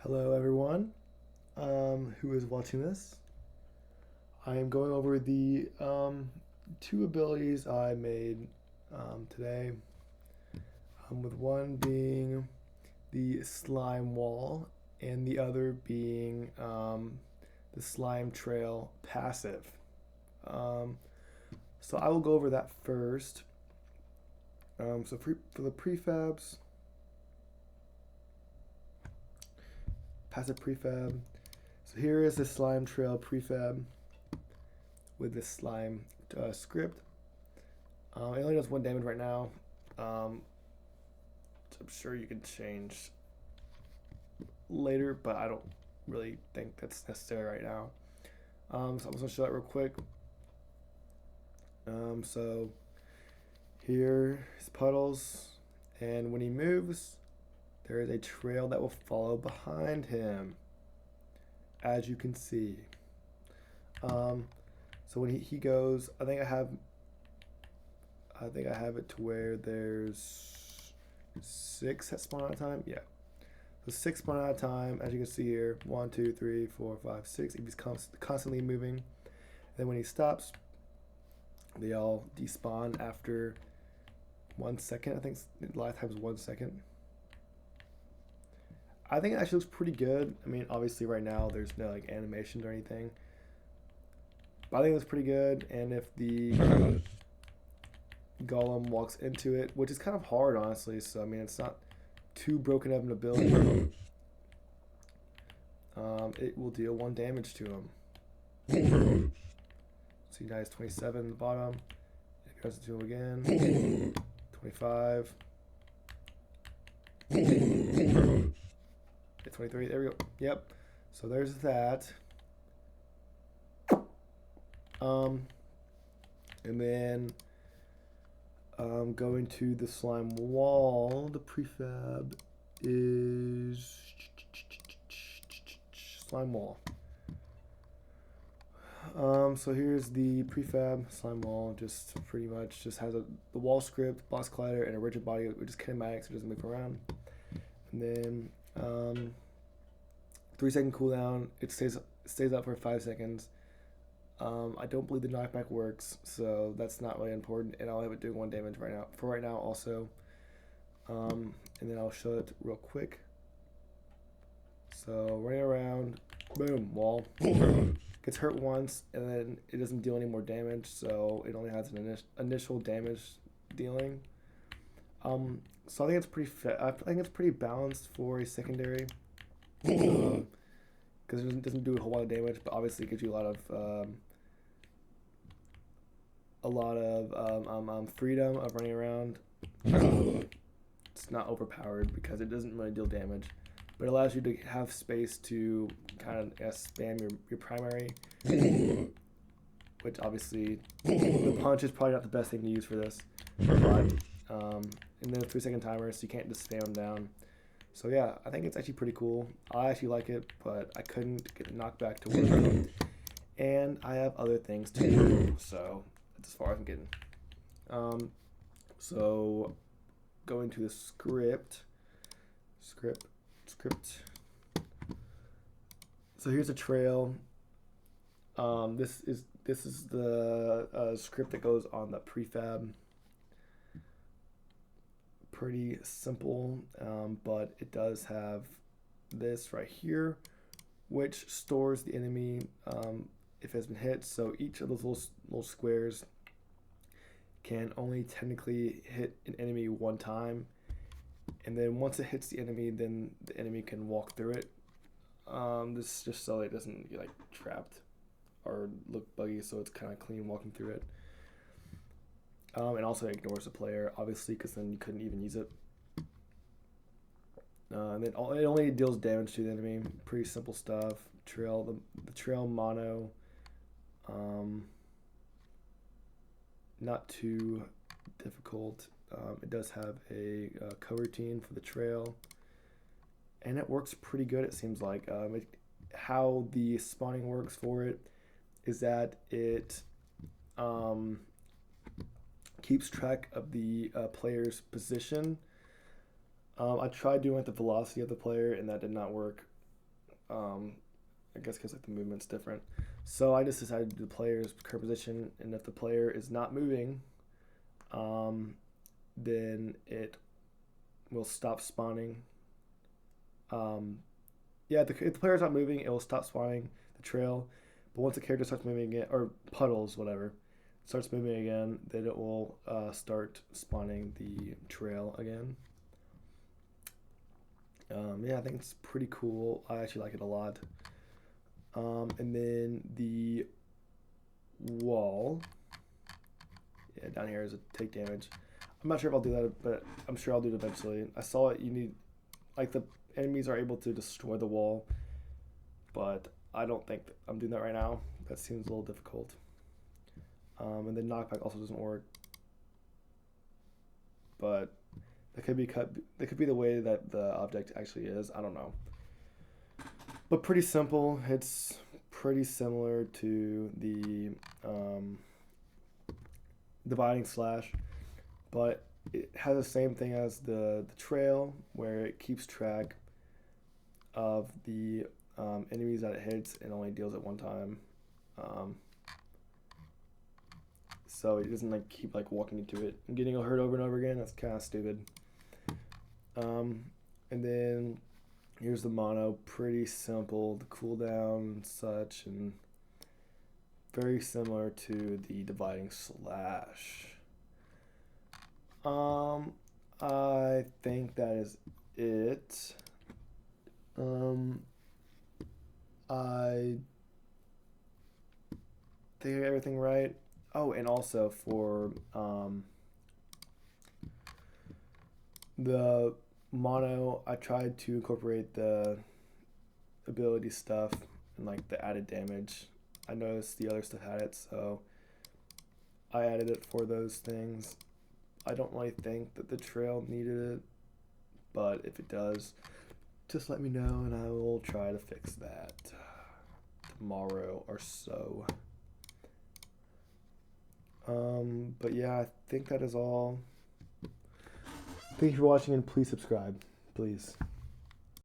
Hello, everyone who is watching this. I am going over the two abilities I made today, with one being the slime wall and the other being the slime trail passive. Um, so I will go over that first. For the prefabs, passive prefab. So here is the slime trail prefab with this slime script. It only does 1 damage right now. So I'm sure you can change later, but I don't really think that's necessary right now. So I'm just gonna show that real quick. So here is Puddles, and when he moves, there is a trail that will follow behind him, as you can see. So when he goes, I think I have it to where there's 6 that spawn at a time. Yeah. So 6 spawn at a time, as you can see here. 1, 2, 3, 4, 5, 6. If he's constantly moving. And then when he stops, they all despawn after 1 second. I think the last time was 1 second. I think it actually looks pretty good. I mean, obviously right now there's no like animations or anything. But I think it looks pretty good. And if the golem walks into it, which is kind of hard, honestly. So I mean, it's not too broken up in ability. It will deal 1 damage to him. So he dies 27 at the bottom. If he goes to him again, 25. 23. There we go. Yep. So there's that. And then going to the slime wall, the prefab is slime wall. So here's the prefab slime wall. Just pretty much just has the wall script, boss collider, and a rigid body, which is kinematic, so it doesn't move around. And then 3-second cooldown. It stays up for 5 seconds. I don't believe the knockback works, so that's not really important, and I'll have it doing 1 damage right now. For right now, also. And then I'll show it real quick. So running around, boom, wall. Gets hurt once, and then it doesn't deal any more damage, so it only has an initial damage dealing. So I think it's I think it's pretty balanced for a secondary, because it doesn't do a whole lot of damage, but obviously it gives you a lot of freedom of running around. It's not overpowered because it doesn't really deal damage, but it allows you to have space to kind of spam your primary, which obviously the punch is probably not the best thing to use for this. But and then a 3-second timer, so you can't just spam them down. So yeah, I think it's actually pretty cool. I actually like it, but I couldn't get the knockback to work. And I have other things to do, so that's as far as I'm getting. So going to the script. So here's a trail. This is the script that goes on the prefab. Pretty simple, but it does have this right here, which stores the enemy if it has been hit. So each of those little squares can only technically hit an enemy 1 time, and then once it hits the enemy, then the enemy can walk through it. This is just so it doesn't get like trapped or look buggy, so it's kind of clean walking through it. And also ignores the player, obviously, because then you couldn't even use it. And then it only deals damage to the enemy. Pretty simple stuff. The trail mono. Not too difficult. It does have a coroutine for the trail, and it works pretty good. It seems like how the spawning works for it is that it keeps track of the player's position. I tried doing it with the velocity of the player, and that did not work. I guess because like the movement's different. So I just decided to do the player's current position, and if the player is not moving, then it will stop spawning. Yeah, if the player's not moving, it will stop spawning the trail. But once the character starts moving again, or puddles, whatever, starts moving again, then it will start spawning the trail again. Yeah, I think it's pretty cool. I actually like it a lot. And then the wall, yeah, down here is a take damage. I'm not sure if I'll do that, but I'm sure I'll do it eventually. I saw it. You need, like, the enemies are able to destroy the wall, but I don't think I'm doing that right now. That seems a little difficult. And then knockback also doesn't work, but that could be cut. That could be the way that the object actually is. I don't know, but pretty simple. It's pretty similar to the dividing slash, but it has the same thing as the trail, where it keeps track of the enemies that it hits and only deals at one time. So it doesn't like keep like walking into it and getting hurt over and over again. That's kind of stupid. And then here's the mono, pretty simple, the cooldown and such, and very similar to the dividing slash. I think that is it. I think I got everything right. Oh, and also for the mono, I tried to incorporate the ability stuff and like the added damage. I noticed the other stuff had it, so I added it for those things. I don't really think that the trail needed it, but if it does, just let me know and I will try to fix that tomorrow or so. But yeah, I think that is all. Thank you for watching and please subscribe. Please.